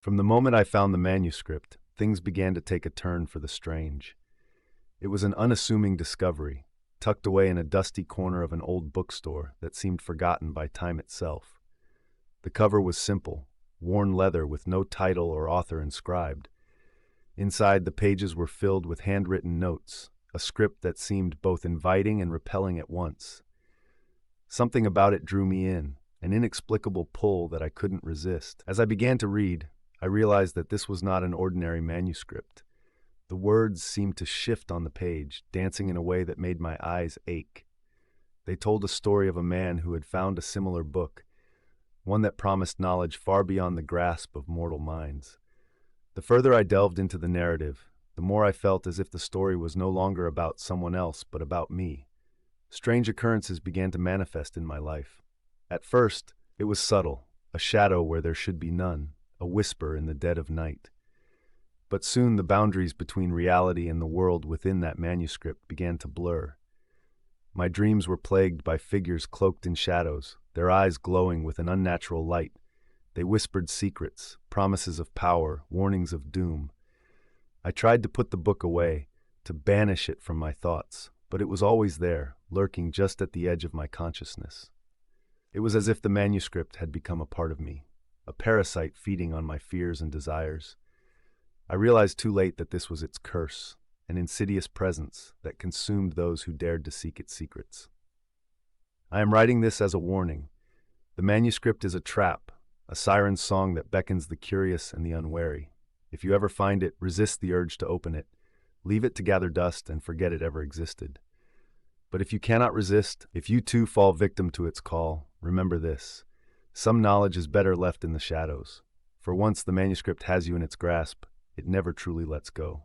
From the moment I found the manuscript, things began to take a turn for the strange. It was an unassuming discovery, tucked away in a dusty corner of an old bookstore that seemed forgotten by time itself. The cover was simple, worn leather with no title or author inscribed. Inside, the pages were filled with handwritten notes, a script that seemed both inviting and repelling at once. Something about it drew me in, an inexplicable pull that I couldn't resist. As I began to read, I realized that this was not an ordinary manuscript. The words seemed to shift on the page, dancing in a way that made my eyes ache. They told a story of a man who had found a similar book, one that promised knowledge far beyond the grasp of mortal minds. The further I delved into the narrative, the more I felt as if the story was no longer about someone else but about me. Strange occurrences began to manifest in my life. At first, it was subtle, a shadow where there should be none, a whisper in the dead of night. But soon the boundaries between reality and the world within that manuscript began to blur. My dreams were plagued by figures cloaked in shadows, their eyes glowing with an unnatural light. They whispered secrets, promises of power, warnings of doom. I tried to put the book away, to banish it from my thoughts, but it was always there, lurking just at the edge of my consciousness. It was as if the manuscript had become a part of me, a parasite feeding on my fears and desires. I realized too late that this was its curse, an insidious presence that consumed those who dared to seek its secrets. I am writing this as a warning. The manuscript is a trap, a siren's song that beckons the curious and the unwary. If you ever find it, resist the urge to open it. Leave it to gather dust and forget it ever existed. But if you cannot resist, if you too fall victim to its call, remember this. Some knowledge is better left in the shadows. For once the manuscript has you in its grasp, it never truly lets go.